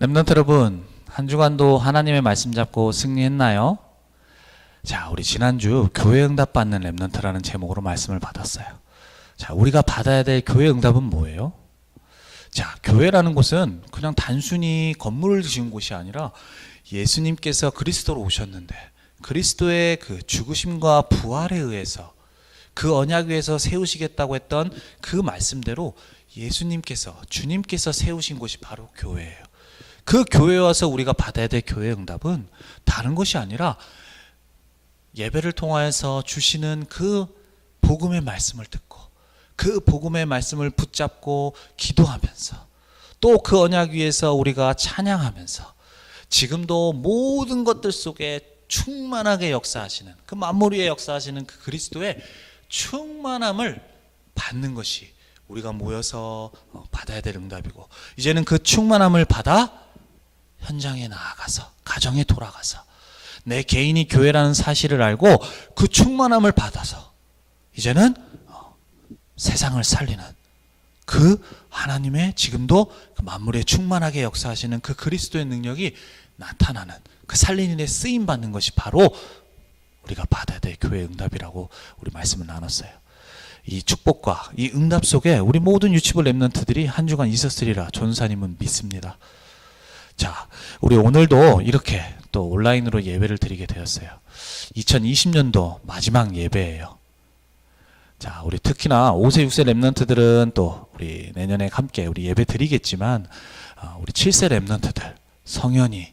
렘넌트 여러분, 한 주간도 하나님의 말씀 잡고 승리했나요? 자, 우리 지난주 교회 응답 받는 렘넌트라는 제목으로 말씀을 받았어요. 자, 우리가 받아야 될 교회 응답은 뭐예요? 자, 교회라는 곳은 그냥 단순히 건물을 지은 곳이 아니라 예수님께서 그리스도로 오셨는데 그리스도의 그 죽으심과 부활에 의해서 그 언약 위에서 세우시겠다고 했던 그 말씀대로 예수님께서, 주님께서 세우신 곳이 바로 교회예요. 그 교회에 와서 우리가 받아야 될 교회의 응답은 다른 것이 아니라 예배를 통하여서 주시는 그 복음의 말씀을 듣고 그 복음의 말씀을 붙잡고 기도하면서 또 그 언약 위에서 우리가 찬양하면서 지금도 모든 것들 속에 충만하게 역사하시는 그 만물 위에 역사하시는 그 그리스도의 충만함을 받는 것이 우리가 모여서 받아야 될 응답이고, 이제는 그 충만함을 받아 현장에 나아가서 가정에 돌아가서 내 개인이 교회라는 사실을 알고 그 충만함을 받아서 이제는 세상을 살리는 그 하나님의 지금도 그 만물에 충만하게 역사하시는 그 그리스도의 능력이 나타나는 그 살리는 데 쓰임 받는 것이 바로 우리가 받아야 될 교회의 응답이라고 우리 말씀을 나눴어요. 이 축복과 이 응답 속에 우리 모든 유치부 렘넌트들이 한 주간 있었으리라 전사님은 믿습니다. 자, 우리 오늘도 이렇게 또 온라인으로 예배를 드리게 되었어요. 2020년도 마지막 예배예요. 자, 우리 특히나 5세, 6세 렘넌트들은 또 우리 내년에 함께 우리 예배 드리겠지만, 우리 7세 렘넌트들, 성현이,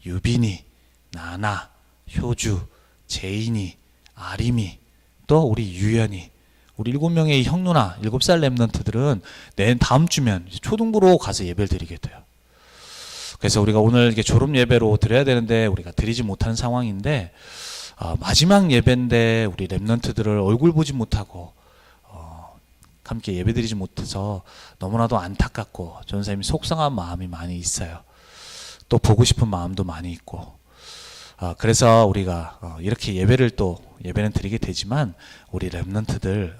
유빈이, 나나, 효주, 제인이, 아림이, 또 우리 유연이, 우리 7명의 형 누나, 7살 렘넌트들은 다음 주면 초등부로 가서 예배를 드리게 돼요. 그래서 우리가 오늘 이렇게 졸업 예배로 드려야 되는데 우리가 드리지 못하는 상황인데, 마지막 예배인데 우리 렘넌트들을 얼굴 보지 못하고 함께 예배 드리지 못해서 너무나도 안타깝고 전사님이 속상한 마음이 많이 있어요. 또 보고 싶은 마음도 많이 있고, 그래서 우리가 이렇게 예배는 드리게 되지만 우리 렘넌트들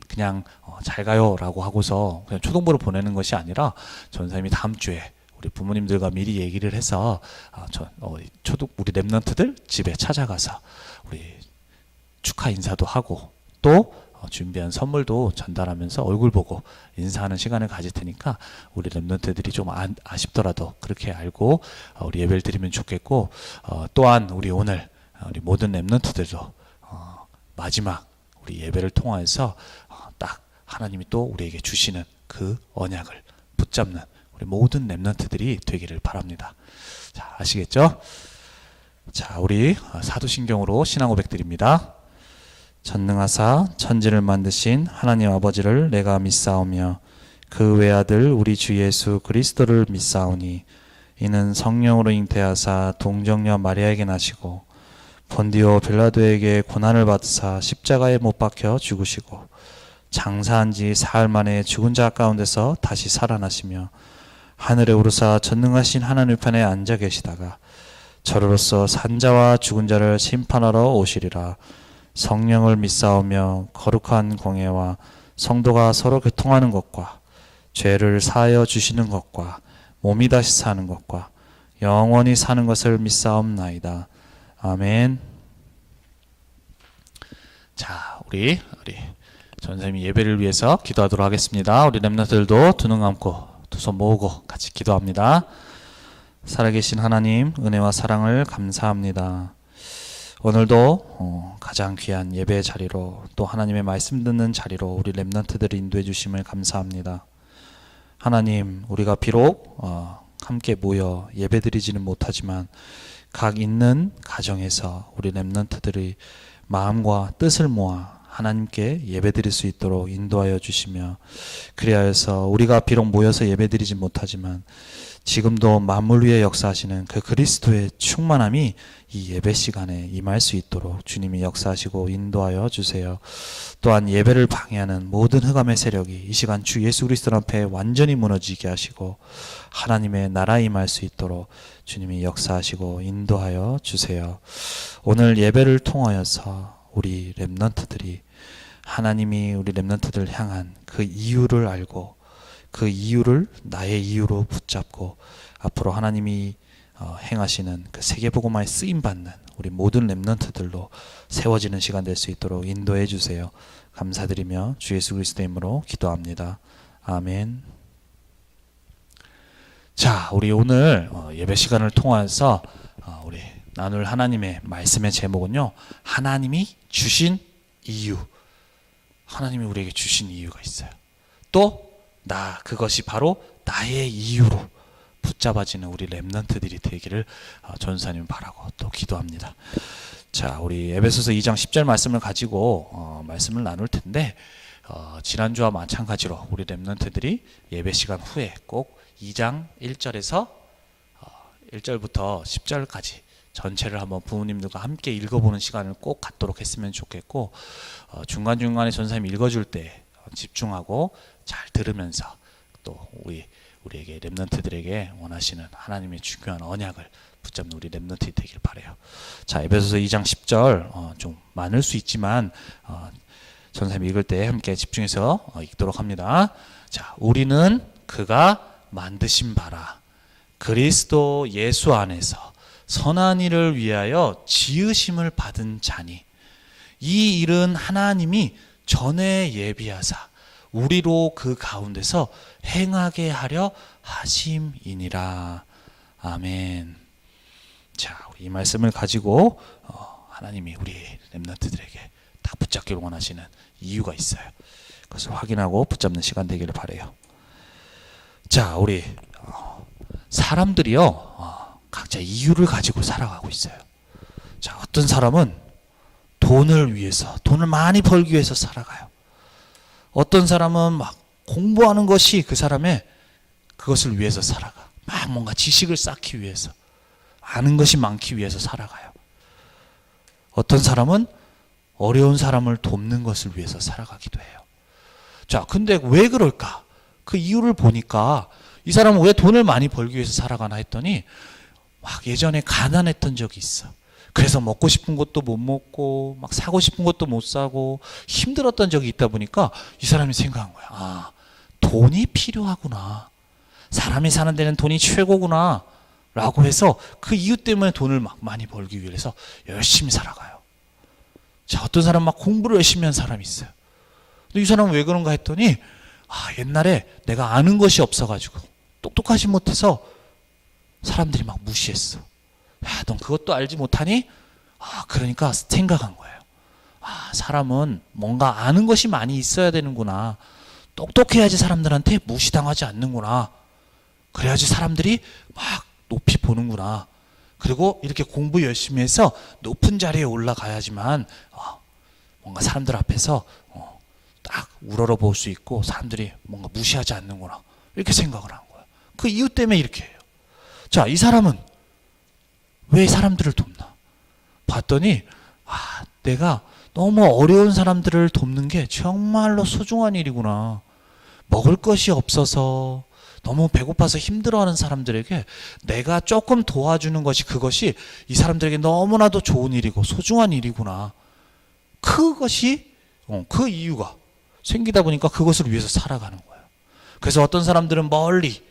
그냥 잘 가요라고 하고서 그냥 초등부로 보내는 것이 아니라 전사님이 다음 주에 우리 부모님들과 미리 얘기를 해서 우리 렘넌트들 집에 찾아가서 우리 축하 인사도 하고 또 준비한 선물도 전달하면서 얼굴 보고 인사하는 시간을 가질 테니까 우리 렘넌트들이 좀 아쉽더라도 그렇게 알고 우리 예배를 드리면 좋겠고, 또한 우리 오늘 우리 모든 렘넌트들도 마지막 우리 예배를 통하여서 딱 하나님이 또 우리에게 주시는 그 언약을 붙잡는 우리 모든 렘넌트들이 되기를 바랍니다. 자, 아시겠죠? 자, 우리 사도신경으로 신앙 고백 드립니다. 전능하사 천지를 만드신 하나님 아버지를 내가 믿사오며 그 외아들 우리 주 예수 그리스도를 믿사오니 이는 성령으로 잉태하사 동정녀 마리아에게 나시고 본디오 빌라도에게 고난을 받으사 십자가에 못 박혀 죽으시고 장사한 지 사흘 만에 죽은 자 가운데서 다시 살아나시며 하늘에 오르사 전능하신 하나님 편에 앉아 계시다가 저로서 산자와 죽은 자를 심판하러 오시리라. 성령을 믿사오며 거룩한 공예와 성도가 서로 교통하는 것과 죄를 사하여 주시는 것과 몸이 다시 사는 것과 영원히 사는 것을 믿사옵나이다. 아멘. 자, 우리 전사님이 예배를 위해서 기도하도록 하겠습니다. 우리 렘넌트들도 두 눈 감고 두 손 모으고 같이 기도합니다. 살아계신 하나님, 은혜와 사랑을 감사합니다. 오늘도 가장 귀한 예배의 자리로 또 하나님의 말씀 듣는 자리로 우리 렘넌트들을 인도해 주심을 감사합니다. 하나님, 우리가 비록 함께 모여 예배 드리지는 못하지만 각 있는 가정에서 우리 렘넌트들의 마음과 뜻을 모아 하나님께 예배드릴 수 있도록 인도하여 주시며, 그리하여서 우리가 비록 모여서 예배드리지 못하지만 지금도 만물 위에 역사하시는 그 그리스도의 충만함이 이 예배 시간에 임할 수 있도록 주님이 역사하시고 인도하여 주세요. 또한 예배를 방해하는 모든 흑암의 세력이 이 시간 주 예수 그리스도 앞에 완전히 무너지게 하시고 하나님의 나라에 임할 수 있도록 주님이 역사하시고 인도하여 주세요. 오늘 예배를 통하여서 우리 렘넌트들이 하나님이 우리 렘넌트들을 향한 그 이유를 알고 그 이유를 나의 이유로 붙잡고 앞으로 하나님이 행하시는 그 세계복음화에 쓰임받는 우리 모든 렘넌트들로 세워지는 시간 될 수 있도록 인도해 주세요. 감사드리며 주 예수 그리스도의 이름으로 기도합니다. 아멘. 자, 우리 오늘 예배 시간을 통해서 우리 나눌 하나님의 말씀의 제목은요, 하나님이 주신 이유. 하나님이 우리에게 주신 이유가 있어요. 또 그것이 바로 나의 이유로 붙잡아지는 우리 렘넌트들이 되기를 전사님 바라고 또 기도합니다. 자, 우리 에베소서 2장 10절 말씀을 가지고 말씀을 나눌 텐데, 지난주와 마찬가지로 우리 렘넌트들이 예배 시간 후에 꼭 2장 1절에서 1절부터 10절까지 전체를 한번 부모님들과 함께 읽어보는 시간을 꼭 갖도록 했으면 좋겠고, 중간중간에 전사님이 읽어줄 때 집중하고 잘 들으면서 또 우리에게 렘넌트들에게 원하시는 하나님의 중요한 언약을 붙잡는 우리 렘넌트 되길 바라요. 자, 에베소서 2장 10절 좀 많을 수 있지만 전사님이 읽을 때 함께 집중해서 읽도록 합니다. 자, 우리는 그가 만드신 바라 그리스도 예수 안에서 선한 일을 위하여 지으심을 받은 자니 이 일은 하나님이 전에 예비하사 우리로 그 가운데서 행하게 하려 하심이니라. 아멘. 자, 우리 이 말씀을 가지고 하나님이 우리 렘넌트들에게 다 붙잡기를 원하시는 이유가 있어요. 그것을 확인하고 붙잡는 시간 되기를 바라요. 자, 우리 사람들이요, 각자 이유를 가지고 살아가고 있어요. 자, 어떤 사람은 돈을 위해서, 돈을 많이 벌기 위해서 살아가요. 어떤 사람은 막 공부하는 것이 그 사람의 그것을 위해서 살아가. 막 뭔가 지식을 쌓기 위해서, 아는 것이 많기 위해서 살아가요. 어떤 사람은 어려운 사람을 돕는 것을 위해서 살아가기도 해요. 자, 근데 왜 그럴까? 그 이유를 보니까 이 사람은 왜 돈을 많이 벌기 위해서 살아가나 했더니 막 예전에 가난했던 적이 있어. 그래서 먹고 싶은 것도 못 먹고 막 사고 싶은 것도 못 사고 힘들었던 적이 있다 보니까 이 사람이 생각한 거야. 아, 돈이 필요하구나. 사람이 사는 데는 돈이 최고구나 라고 해서 그 이유 때문에 돈을 막 많이 벌기 위해서 열심히 살아가요. 자, 어떤 사람 막 공부를 열심히 한 사람이 있어요. 근데 이 사람은 왜 그런가 했더니 옛날에 내가 아는 것이 없어가지고 똑똑하지 못해서 사람들이 막 무시했어. 야, 넌 그것도 알지 못하니? 그러니까 생각한 거예요. 사람은 뭔가 아는 것이 많이 있어야 되는구나. 똑똑해야지 사람들한테 무시당하지 않는구나. 그래야지 사람들이 막 높이 보는구나. 그리고 이렇게 공부 열심히 해서 높은 자리에 올라가야지만 뭔가 사람들 앞에서 딱 우러러 볼 수 있고 사람들이 뭔가 무시하지 않는구나. 이렇게 생각을 한 거야. 그 이유 때문에 이렇게 해요. 자, 이 사람은 왜 사람들을 돕나? 봤더니 내가 너무 어려운 사람들을 돕는 게 정말로 소중한 일이구나. 먹을 것이 없어서 너무 배고파서 힘들어하는 사람들에게 내가 조금 도와주는 것이 그것이 이 사람들에게 너무나도 좋은 일이고 소중한 일이구나. 그것이 그 이유가 생기다 보니까 그것을 위해서 살아가는 거예요. 그래서 어떤 사람들은 멀리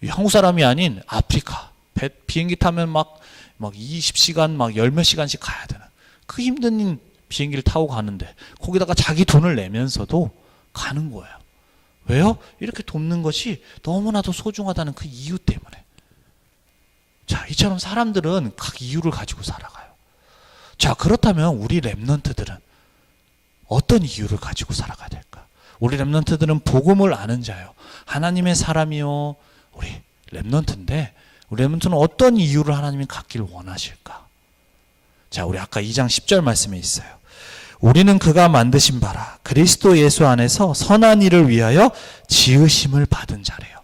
한국 사람이 아닌 아프리카 비행기 타면 막 20시간 막 열 몇 시간씩 가야 되는 그 힘든 비행기를 타고 가는데 거기다가 자기 돈을 내면서도 가는 거예요. 왜요? 이렇게 돕는 것이 너무나도 소중하다는 그 이유 때문에. 자, 이처럼 사람들은 각 이유를 가지고 살아가요. 자, 그렇다면 우리 렘넌트들은 어떤 이유를 가지고 살아가야 될까? 우리 렘넌트들은 복음을 아는 자요, 하나님의 사람이요, 우리 렘넌트인데 우리 렘넌트는 어떤 이유를 하나님이 갖기를 원하실까? 자, 우리 아까 2장 10절 말씀에 있어요. 우리는 그가 만드신 바라 그리스도 예수 안에서 선한 일을 위하여 지으심을 받은 자래요.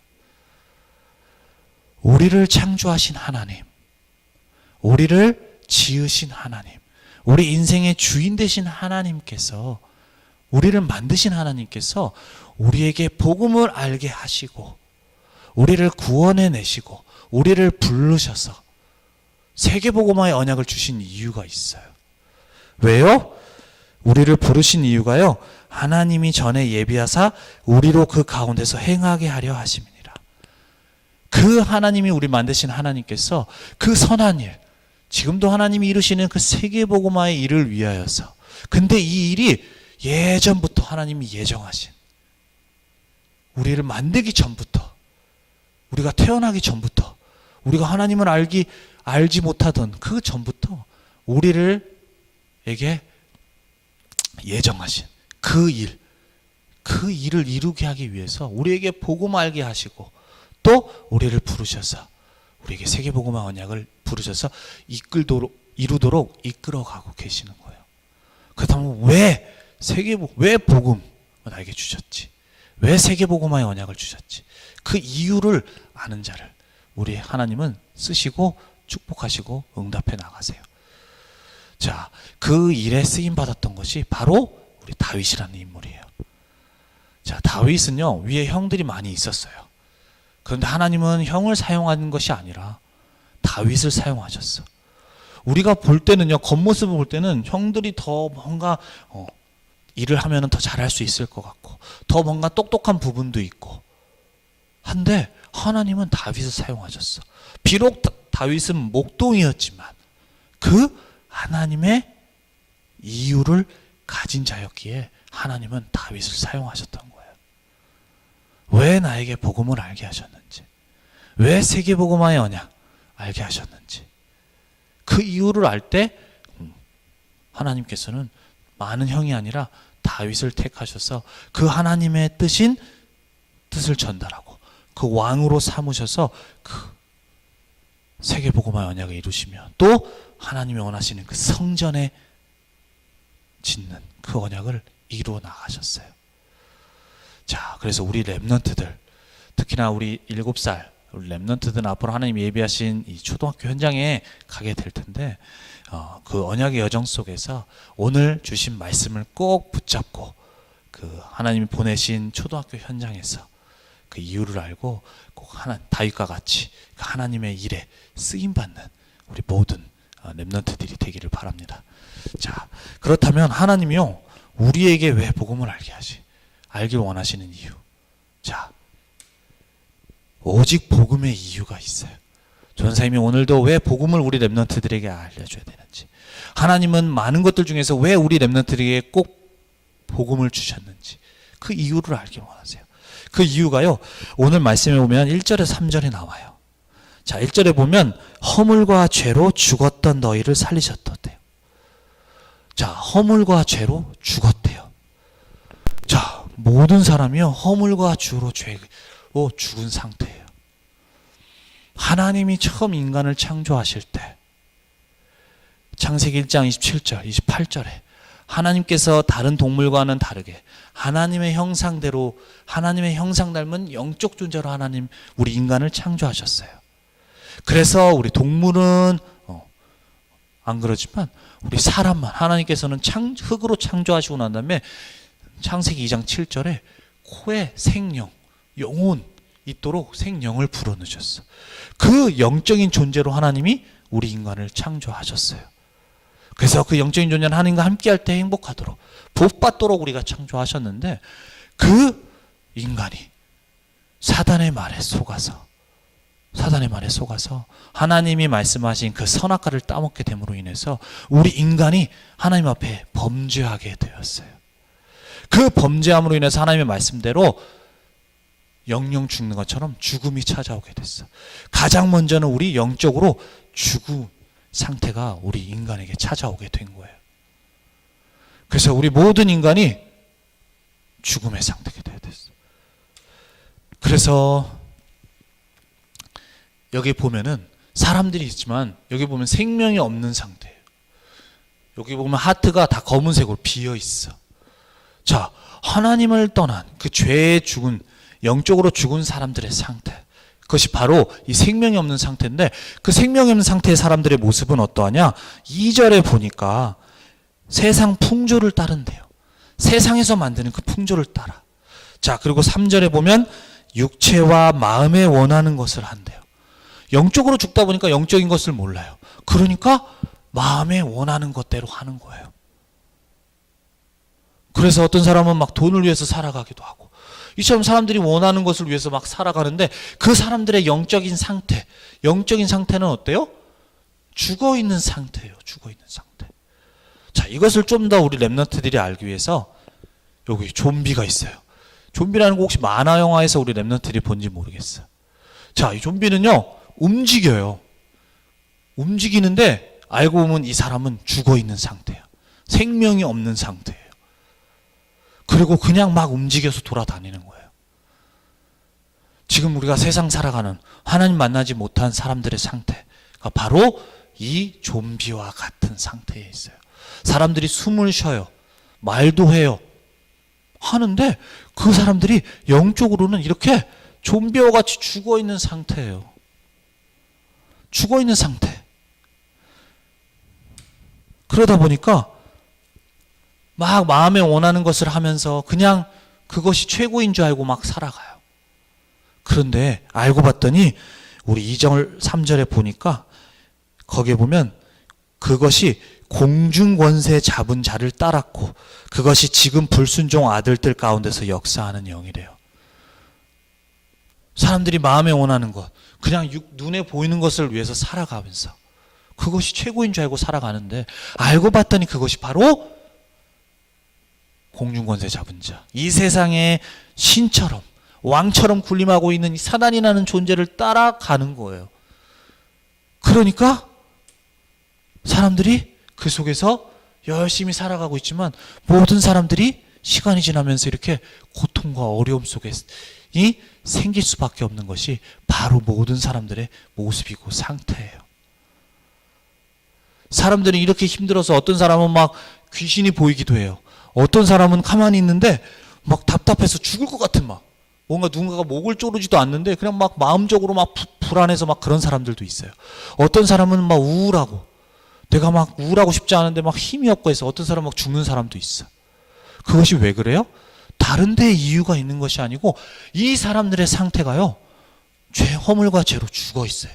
우리를 창조하신 하나님, 우리를 지으신 하나님, 우리 인생의 주인 되신 하나님께서, 우리를 만드신 하나님께서 우리에게 복음을 알게 하시고 우리를 구원해 내시고 우리를 부르셔서 세계복음화의 언약을 주신 이유가 있어요. 왜요? 우리를 부르신 이유가요, 하나님이 전에 예비하사 우리로 그 가운데서 행하게 하려 하심이니라. 그 하나님이 우리 만드신 하나님께서 그 선한 일, 지금도 하나님이 이루시는 그 세계복음화의 일을 위하여서, 근데 이 일이 예전부터 하나님이 예정하신, 우리를 만들기 전부터, 우리가 태어나기 전부터, 우리가 하나님을 알지 못하던 그 전부터 우리에게 예정하신 그 일, 그 일을 이루게 하기 위해서 우리에게 복음 알게 하시고, 또 우리를 부르셔서 우리에게 세계복음화 언약을 부르셔서 이루도록 이끌어가고 계시는 거예요. 그렇다면 왜 복음을 나에게 주셨지? 왜 세계복음화의 언약을 주셨지? 그 이유를 아는 자를 우리 하나님은 쓰시고 축복하시고 응답해 나가세요. 자, 그 일에 쓰임 받았던 것이 바로 우리 다윗이라는 인물이에요. 자, 다윗은요, 위에 형들이 많이 있었어요. 그런데 하나님은 형을 사용하는 것이 아니라 다윗을 사용하셨어. 우리가 볼 때는요, 겉모습을 볼 때는 형들이 더 뭔가 일을 하면 더 잘할 수 있을 것 같고, 더 뭔가 똑똑한 부분도 있고 한데, 하나님은 다윗을 사용하셨어. 비록 다윗은 목동이었지만 그 하나님의 이유를 가진 자였기에 하나님은 다윗을 사용하셨던 거예요. 왜 나에게 복음을 알게 하셨는지, 왜 세계복음화의 언약 알게 하셨는지, 그 이유를 알 때 하나님께서는 많은 형이 아니라 다윗을 택하셔서 그 하나님의 뜻을 전달하고 그 왕으로 삼으셔서 그 세계복음화의 언약을 이루시며, 또 하나님이 원하시는 그 성전에 짓는 그 언약을 이루어 나가셨어요. 자, 그래서 우리 렘넌트들, 특히나 우리 7살 우리 렘넌트들은 앞으로 하나님 예비하신 이 초등학교 현장에 가게 될 텐데, 그 언약의 여정 속에서 오늘 주신 말씀을 꼭 붙잡고 그 하나님이 보내신 초등학교 현장에서 그 이유를 알고 꼭 다윗과 같이 그 하나님의 일에 쓰임 받는 우리 모든 렘넌트들이 되기를 바랍니다. 자, 그렇다면 하나님이요, 우리에게 왜 복음을 알길 원하시는 이유. 자, 오직 복음의 이유가 있어요. 전사님이 오늘도 왜 복음을 우리 렘넌트들에게 알려줘야 되는지, 하나님은 많은 것들 중에서 왜 우리 렘넌트들에게 꼭 복음을 주셨는지 그 이유를 알길 원하세요. 그 이유가요, 오늘 말씀에 보면 1절에서 3절에 나와요. 자, 1절에 보면 허물과 죄로 죽었던 너희를 살리셨대요. 자, 허물과 죄로 죽었대요. 자, 모든 사람이요, 허물과 죄로 죽은 상태예요. 하나님이 처음 인간을 창조하실 때 창세기 1장 27절, 28절에 하나님께서 다른 동물과는 다르게 하나님의 형상대로, 하나님의 형상 닮은 영적 존재로 하나님 우리 인간을 창조하셨어요. 그래서 우리 동물은 안 그러지만 우리 사람만 하나님께서는 흙으로 창조하시고 난 다음에 창세기 2장 7절에 코에 생명, 영혼 있도록 생명을 불어넣으셨어. 그 영적인 존재로 하나님이 우리 인간을 창조하셨어요. 그래서 그 영적인 존재는 하나님과 함께할 때 행복하도록, 복받도록 우리가 창조하셨는데, 그 인간이 사단의 말에 속아서 하나님이 말씀하신 그 선악과를 따먹게 됨으로 인해서 우리 인간이 하나님 앞에 범죄하게 되었어요. 그 범죄함으로 인해서 하나님의 말씀대로 영영 죽는 것처럼 죽음이 찾아오게 됐어. 가장 먼저는 우리 영적으로 죽은 상태가 우리 인간에게 찾아오게 된 거예요. 그래서 우리 모든 인간이 죽음의 상태가 되어야 됐어. 그래서 여기 보면은 사람들이 있지만 여기 보면 생명이 없는 상태예요. 여기 보면 하트가 다 검은색으로 비어 있어. 자, 하나님을 떠난 그 죄에 죽은, 영적으로 죽은 사람들의 상태, 그것이 바로 이 생명이 없는 상태인데, 그 생명이 없는 상태의 사람들의 모습은 어떠하냐? 2절에 보니까 세상 풍조를 따른대요. 세상에서 만드는 그 풍조를 따라. 자, 그리고 3절에 보면 육체와 마음에 원하는 것을 한대요. 영적으로 죽다 보니까 영적인 것을 몰라요. 그러니까 마음에 원하는 것대로 하는 거예요. 그래서 어떤 사람은 막 돈을 위해서 살아가기도 하고, 이처럼 사람들이 원하는 것을 위해서 막 살아가는데 그 사람들의 영적인 상태는 어때요? 죽어 있는 상태예요. 죽어 있는 상태. 자, 이것을 좀 더 우리 렘넌트들이 알기 위해서 여기 좀비가 있어요. 좀비라는 거 혹시 만화 영화에서 우리 렘넌트들이 본지 모르겠어요. 자, 이 좀비는요, 움직여요. 움직이는데 알고 보면 이 사람은 죽어 있는 상태예요. 생명이 없는 상태예요. 그리고 그냥 막 움직여서 돌아다니는 거예요. 지금 우리가 세상 살아가는 하나님 만나지 못한 사람들의 상태가 바로 이 좀비와 같은 상태에 있어요. 사람들이 숨을 쉬어요. 말도 해요. 하는데 그 사람들이 영적으로는 이렇게 좀비와 같이 죽어 있는 상태예요. 죽어 있는 상태. 그러다 보니까 막 마음에 원하는 것을 하면서 그냥 그것이 최고인 줄 알고 막 살아가요. 그런데 알고 봤더니 우리 2절 3절에 보니까 거기에 보면 그것이 공중권세 잡은 자를 따랐고 그것이 지금 불순종 아들들 가운데서 역사하는 영이래요. 사람들이 마음에 원하는 것, 그냥 눈에 보이는 것을 위해서 살아가면서 그것이 최고인 줄 알고 살아가는데 알고 봤더니 그것이 바로 공중권세 잡은 자, 이 세상의 신처럼 왕처럼 군림하고 있는 이 사단이라는 존재를 따라가는 거예요. 그러니까 사람들이 그 속에서 열심히 살아가고 있지만 모든 사람들이 시간이 지나면서 이렇게 고통과 어려움 속에 생길 수밖에 없는 것이 바로 모든 사람들의 모습이고 상태예요. 사람들은 이렇게 힘들어서 어떤 사람은 막 귀신이 보이기도 해요. 어떤 사람은 가만히 있는데 막 답답해서 죽을 것 같은 막 뭔가 누군가가 목을 조르지도 않는데 그냥 막 마음적으로 막 불안해서 막 그런 사람들도 있어요. 어떤 사람은 막 우울하고 내가 막 우울하고 싶지 않은데 막 힘이 없고 해서 어떤 사람은 막 죽는 사람도 있어. 그것이 왜 그래요? 다른 데 이유가 있는 것이 아니고 이 사람들의 상태가요, 죄, 허물과 죄로 죽어 있어요.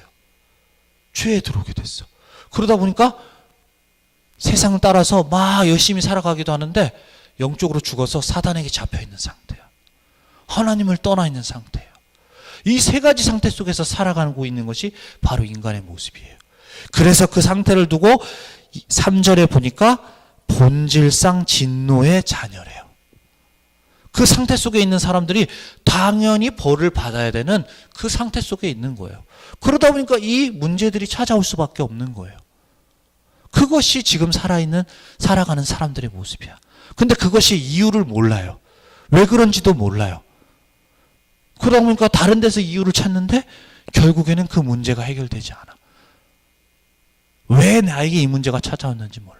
죄에 들어오게 됐어. 그러다 보니까 세상을 따라서 막 열심히 살아가기도 하는데 영적으로 죽어서 사단에게 잡혀 있는 상태야. 하나님을 떠나 있는 상태예요. 이 세 가지 상태 속에서 살아가고 있는 것이 바로 인간의 모습이에요. 그래서 그 상태를 두고 3절에 보니까 본질상 진노의 자녀래요. 그 상태 속에 있는 사람들이 당연히 벌을 받아야 되는 그 상태 속에 있는 거예요. 그러다 보니까 이 문제들이 찾아올 수밖에 없는 거예요. 그것이 지금 살아가는 사람들의 모습이야. 근데 그것이 이유를 몰라요. 왜 그런지도 몰라요. 그러다 보니까 다른 데서 이유를 찾는데 결국에는 그 문제가 해결되지 않아. 왜 나에게 이 문제가 찾아왔는지 몰라.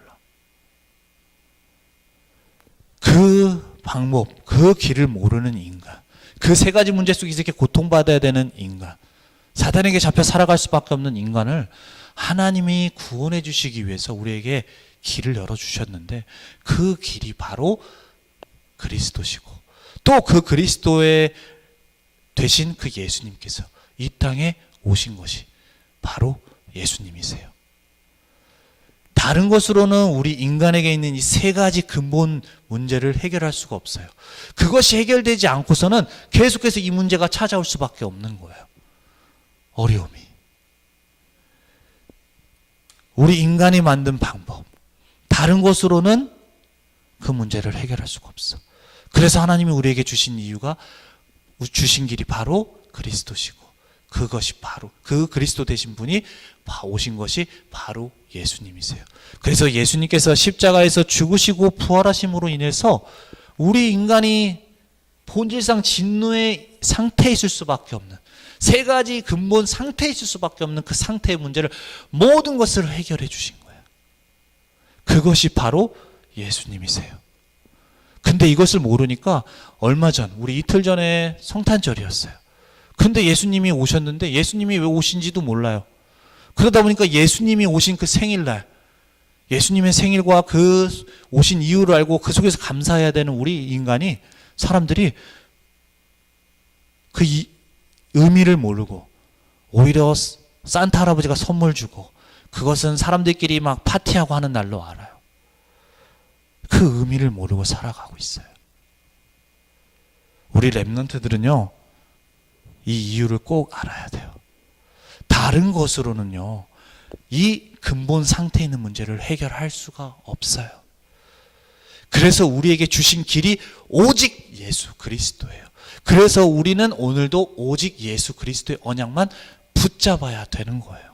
그 방법, 그 길을 모르는 인간, 그 세 가지 문제 속에서 이렇게 고통받아야 되는 인간, 사단에게 잡혀 살아갈 수밖에 없는 인간을 하나님이 구원해 주시기 위해서 우리에게 길을 열어주셨는데 그 길이 바로 그리스도시고 또 그 그리스도의 되신 그 예수님께서 이 땅에 오신 것이 바로 예수님이세요. 다른 것으로는 우리 인간에게 있는 이 세 가지 근본 문제를 해결할 수가 없어요. 그것이 해결되지 않고서는 계속해서 이 문제가 찾아올 수밖에 없는 거예요. 어려움이. 우리 인간이 만든 방법, 다른 것으로는 그 문제를 해결할 수가 없어. 그래서 하나님이 우리에게 주신 이유가, 주신 길이 바로 그리스도시고 그것이 바로 그 그리스도 되신 분이 오신 것이 바로 예수님이세요. 그래서 예수님께서 십자가에서 죽으시고 부활하심으로 인해서 우리 인간이 본질상 진노의 상태에 있을 수밖에 없는 세 가지 근본 상태에 있을 수밖에 없는 그 상태의 문제를 모든 것을 해결해 주신 거예요. 그것이 바로 예수님이세요. 근데 이것을 모르니까 얼마 전, 우리 이틀 전에 성탄절이었어요. 근데 예수님이 오셨는데 예수님이 왜 오신지도 몰라요. 그러다 보니까 예수님이 오신 그 생일날, 예수님의 생일과 그 오신 이유를 알고 그 속에서 감사해야 되는 우리 인간이, 사람들이 그 의미를 모르고 오히려 산타 할아버지가 선물 주고 그것은 사람들끼리 막 파티하고 하는 날로 알아요. 그 의미를 모르고 살아가고 있어요. 우리 렘넌트들은요, 이 이유를 꼭 알아야 돼요. 다른 것으로는요, 이 근본 상태에 있는 문제를 해결할 수가 없어요. 그래서 우리에게 주신 길이 오직 예수 그리스도예요. 그래서 우리는 오늘도 오직 예수 그리스도의 언약만 붙잡아야 되는 거예요.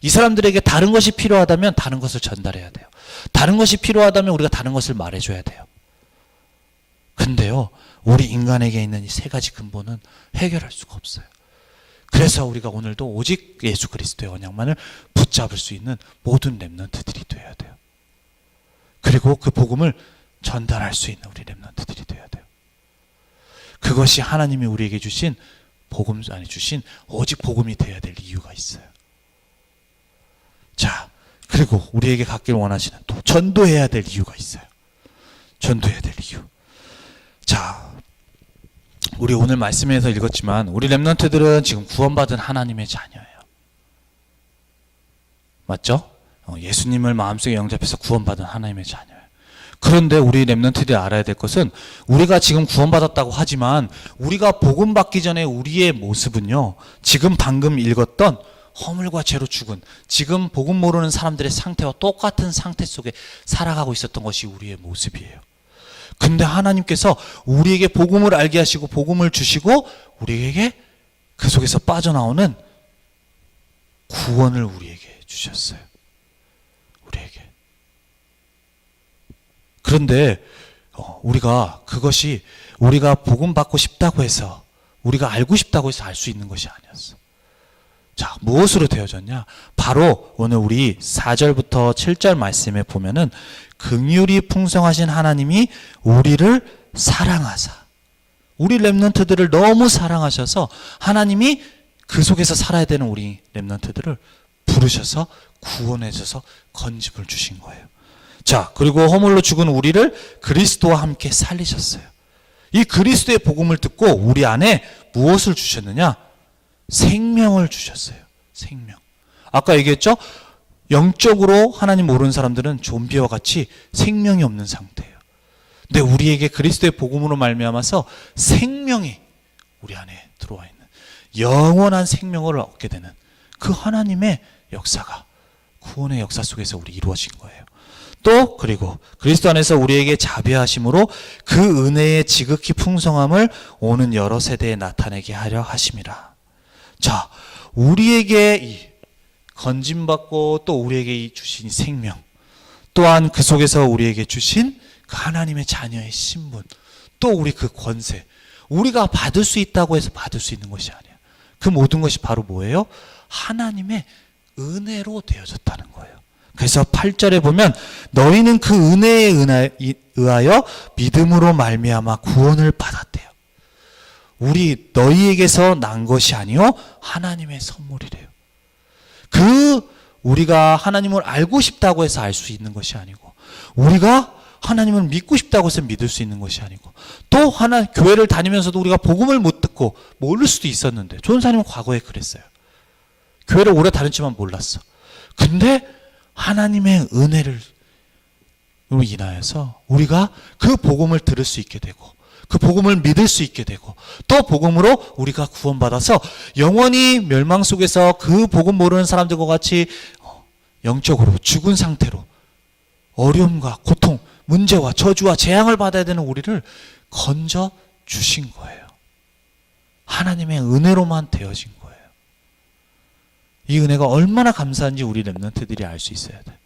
이 사람들에게 다른 것이 필요하다면 다른 것을 전달해야 돼요. 다른 것이 필요하다면 우리가 다른 것을 말해줘야 돼요. 근데요, 우리 인간에게 있는 이 세 가지 근본은 해결할 수가 없어요. 그래서 우리가 오늘도 오직 예수 그리스도의 언약만을 붙잡을 수 있는 모든 렘넌트들이 되어야 돼요. 그리고 그 복음을 전달할 수 있는 우리 렘넌트들이 되어야 돼요. 그것이 하나님이 우리에게 주신 복음 안에 주신 오직 복음이 되어야 될 이유가 있어요. 자, 그리고 우리에게 갖기를 원하시는 또 전도해야 될 이유가 있어요. 전도해야 될 이유. 자, 우리 오늘 말씀에서 읽었지만 우리 렘넌트들은 지금 구원받은 하나님의 자녀예요. 맞죠? 예수님을 마음속에 영접해서 구원받은 하나님의 자녀예요. 그런데 우리 렘넌트들이 알아야 될 것은 우리가 지금 구원받았다고 하지만 우리가 복음 받기 전에 우리의 모습은요, 지금 방금 읽었던 허물과 죄로 죽은 지금 복음 모르는 사람들의 상태와 똑같은 상태 속에 살아가고 있었던 것이 우리의 모습이에요. 근데 하나님께서 우리에게 복음을 알게 하시고 복음을 주시고 우리에게 그 속에서 빠져나오는 구원을 우리에게 주셨어요. 우리에게. 그런데 우리가 그것이 우리가 복음 받고 싶다고 해서 우리가 알고 싶다고 해서 알 수 있는 것이 아니었어. 자, 무엇으로 되어졌냐? 바로 오늘 우리 4절부터 7절 말씀에 보면은 긍휼이 풍성하신 하나님이 우리를 사랑하사, 우리 렘넌트들을 너무 사랑하셔서 하나님이 그 속에서 살아야 되는 우리 렘넌트들을 부르셔서 구원해 주셔서 건짐을 주신 거예요. 자, 그리고 허물로 죽은 우리를 그리스도와 함께 살리셨어요. 이 그리스도의 복음을 듣고 우리 안에 무엇을 주셨느냐? 생명을 주셨어요. 생명. 아까 얘기했죠? 영적으로 하나님 모르는 사람들은 좀비와 같이 생명이 없는 상태예요. 근데 우리에게 그리스도의 복음으로 말미암아서 생명이 우리 안에 들어와 있는 영원한 생명을 얻게 되는 그 하나님의 역사가 구원의 역사 속에서 우리 이루어진 거예요. 또 그리고 그리스도 안에서 우리에게 자비하심으로 그 은혜의 지극히 풍성함을 오는 여러 세대에 나타내게 하려 하심이라. 자, 우리에게 이 건짐받고 또 우리에게 주신 생명, 또한 그 속에서 우리에게 주신 그 하나님의 자녀의 신분, 또 우리 그 권세, 우리가 받을 수 있다고 해서 받을 수 있는 것이 아니야. 그 모든 것이 바로 뭐예요? 하나님의 은혜로 되어졌다는 거예요. 그래서 8절에 보면 너희는 그 은혜에 의하여 믿음으로 말미암아 구원을 받았대요. 우리 너희에게서 난 것이 아니요 하나님의 선물이래요. 우리가 하나님을 알고 싶다고 해서 알 수 있는 것이 아니고, 우리가 하나님을 믿고 싶다고 해서 믿을 수 있는 것이 아니고, 또 교회를 다니면서도 우리가 복음을 못 듣고 모를 수도 있었는데, 조은사님은 과거에 그랬어요. 교회를 오래 다녔지만 몰랐어. 근데 하나님의 은혜를 인하여서 우리가 그 복음을 들을 수 있게 되고 그 복음을 믿을 수 있게 되고 또 복음으로 우리가 구원받아서 영원히 멸망 속에서 그 복음 모르는 사람들과 같이 영적으로 죽은 상태로 어려움과 고통, 문제와 저주와 재앙을 받아야 되는 우리를 건져 주신 거예요. 하나님의 은혜로만 되어진 거예요. 이 은혜가 얼마나 감사한지 우리 렘넌트들이 알 수 있어야 돼.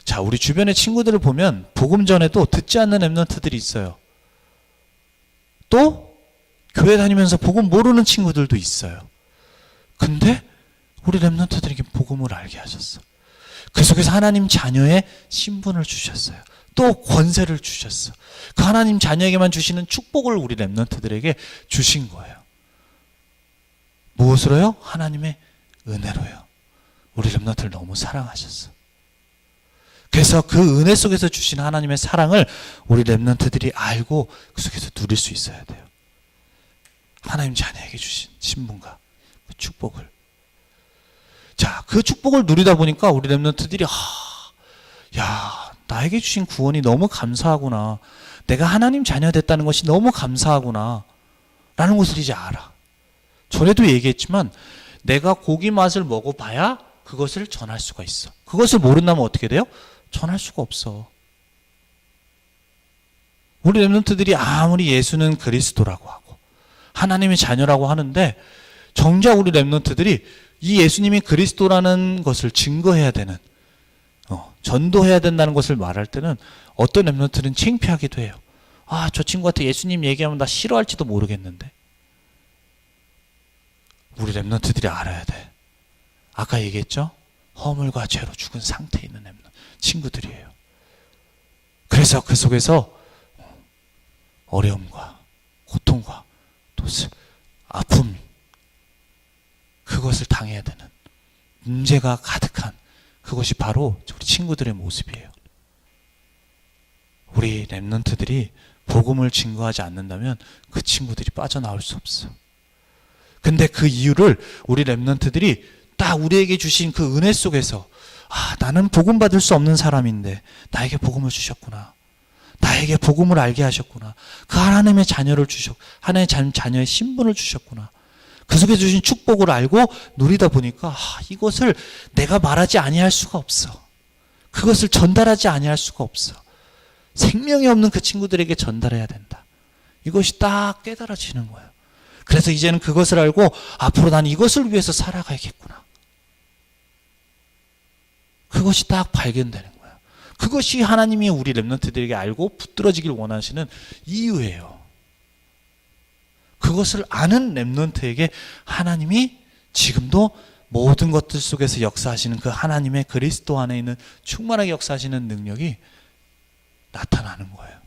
자, 우리 주변의 친구들을 보면 복음 전에도 듣지 않는 렘넌트들이 있어요. 또 교회 다니면서 복음 모르는 친구들도 있어요. 근데 우리 렘넌트들에게 복음을 알게 하셨어. 그 속에서 하나님 자녀의 신분을 주셨어요. 또 권세를 주셨어. 그 하나님 자녀에게만 주시는 축복을 우리 렘넌트들에게 주신 거예요. 무엇으로요? 하나님의 은혜로요. 우리 렘넌트를 너무 사랑하셨어. 그래서 그 은혜 속에서 주신 하나님의 사랑을 우리 렘넌트들이 알고 그 속에서 누릴 수 있어야 돼요. 하나님 자녀에게 주신 신분과 그 축복을. 자, 그 축복을 누리다 보니까 우리 렘넌트들이 야, 나에게 주신 구원이 너무 감사하구나. 내가 하나님 자녀 됐다는 것이 너무 감사하구나. 라는 것을 이제 알아. 전에도 얘기했지만 내가 고기 맛을 먹어봐야 그것을 전할 수가 있어. 그것을 모른다면 어떻게 돼요? 전할 수가 없어. 우리 렘넌트들이 아무리 예수는 그리스도라고 하고 하나님의 자녀라고 하는데 정작 우리 렘넌트들이 이 예수님이 그리스도라는 것을 증거해야 되는 전도해야 된다는 것을 말할 때는 어떤 렘넌트는 창피하기도 해요. 아, 저 친구한테 예수님 얘기하면 나 싫어할지도 모르겠는데. 우리 렘넌트들이 알아야 돼. 아까 얘기했죠? 허물과 죄로 죽은 상태에 있는 렘넌트 친구들이에요. 그래서 그 속에서 어려움과 고통과 또 아픔 그것을 당해야 되는 문제가 가득한 그것이 바로 우리 친구들의 모습이에요. 우리 렘넌트들이 복음을 증거하지 않는다면 그 친구들이 빠져나올 수 없어. 근데 그 이유를 우리 렘넌트들이 딱 우리에게 주신 그 은혜 속에서 나는 복음 받을 수 없는 사람인데 나에게 복음을 주셨구나. 나에게 복음을 알게 하셨구나. 그 하나님의 자녀를 하나님의 자녀의 신분을 주셨구나. 그 속에 주신 축복을 알고 누리다 보니까 이것을 내가 말하지 아니할 수가 없어. 그것을 전달하지 아니할 수가 없어. 생명이 없는 그 친구들에게 전달해야 된다. 이것이 딱 깨달아지는 거예요. 그래서 이제는 그것을 알고 앞으로 난 이것을 위해서 살아가야겠구나. 그것이 딱 발견되는 거예요. 그것이 하나님이 우리 렘넌트들에게 알고 붙들어지길 원하시는 이유예요. 그것을 아는 렘넌트에게 하나님이 지금도 모든 것들 속에서 역사하시는 그 하나님의 그리스도 안에 있는 충만하게 역사하시는 능력이 나타나는 거예요.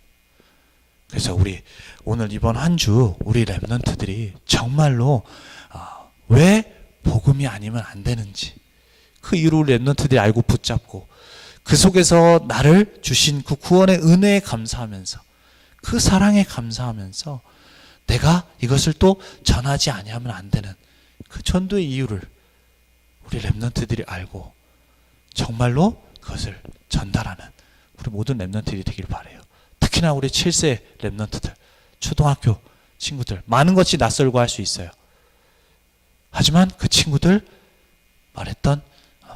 그래서 우리 오늘 이번 한 주 우리 렘넌트들이 정말로 왜 복음이 아니면 안 되는지 그 이유를 렘넌트들이 알고 붙잡고 그 속에서 나를 주신 그 구원의 은혜에 감사하면서 그 사랑에 감사하면서 내가 이것을 또 전하지 아니하면 안 되는 그 전도의 이유를 우리 렘넌트들이 알고 정말로 그것을 전달하는 우리 모든 렘넌트들이 되길 바라요. 특히나 우리 7세 렘넌트들, 초등학교 친구들 많은 것이 낯설고 할 수 있어요. 하지만 그 친구들 말했던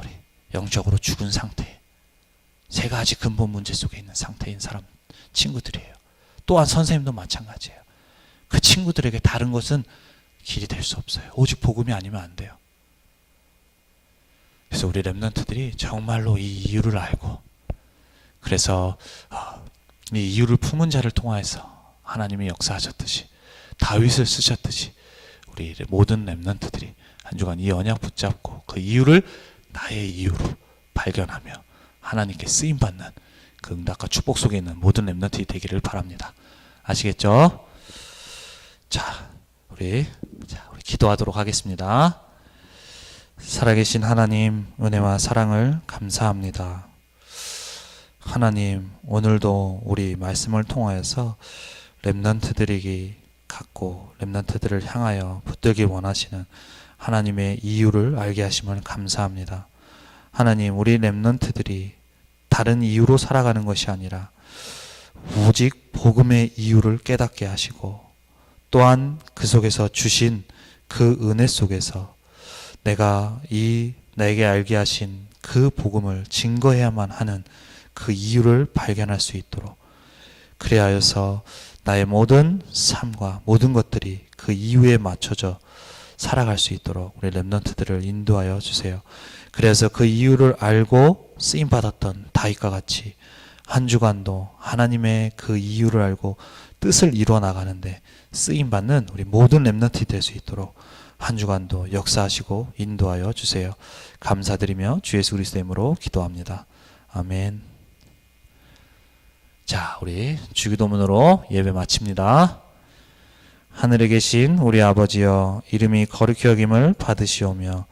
우리 영적으로 죽은 상태, 세 가지 근본 문제 속에 있는 상태인 사람 친구들이에요. 또한 선생님도 마찬가지예요. 그 친구들에게 다른 것은 길이 될 수 없어요. 오직 복음이 아니면 안 돼요. 그래서 우리 렘넌트들이 정말로 이 이유를 알고 그래서 이 이유를 품은 자를 통하여서 하나님이 역사하셨듯이 다윗을 쓰셨듯이 우리 모든 렘넌트들이 한 주간 이 언약 붙잡고 그 이유를 나의 이유로 발견하며 하나님께 쓰임받는 그 응답과 축복 속에 있는 모든 렘넌트들이 되기를 바랍니다. 아시겠죠? 자, 우리 기도하도록 하겠습니다. 살아계신 하나님, 은혜와 사랑을 감사합니다. 하나님, 오늘도 우리 말씀을 통하여서 렘넌트들에게 갖고 렘넌트들을 향하여 붙들기 원하시는 하나님의 이유를 알게 하심을 감사합니다. 하나님, 우리 렘넌트들이 다른 이유로 살아가는 것이 아니라 오직 복음의 이유를 깨닫게 하시고 또한 그 속에서 주신 그 은혜 속에서 내가 내게 알게 하신 그 복음을 증거해야만 하는 그 이유를 발견할 수 있도록 그리하여서 나의 모든 삶과 모든 것들이 그 이유에 맞춰져 살아갈 수 있도록 우리 렘넌트들을 인도하여 주세요. 그래서 그 이유를 알고 쓰임받았던 다윗과 같이 한 주간도 하나님의 그 이유를 알고 뜻을 이루어 나가는데 쓰임받는 우리 모든 렘넌트들이 될 수 있도록 한 주간도 역사하시고 인도하여 주세요. 감사드리며 주 예수 그리스도의 이름으로 기도합니다. 아멘. 자, 우리 주기도문으로 예배 마칩니다. 하늘에 계신 우리 아버지여, 이름이 거룩히 여김을 받으시오며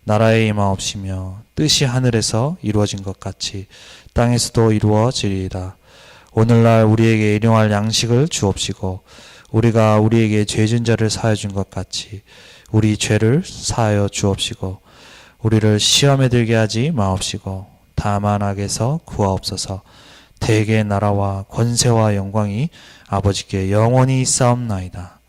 나라에 임하옵시며 뜻이 하늘에서 이루어진 것 같이 땅에서도 이루어지리이다. 오늘날 우리에게 일용할 양식을 주옵시고 우리가 우리에게 죄진 자를 사하여 준 것 같이 우리 죄를 사하여 주옵시고 우리를 시험에 들게 하지 마옵시고 다만 악에서 구하옵소서. 대개 나라와 권세와 영광이 아버지께 영원히 있사옵나이다.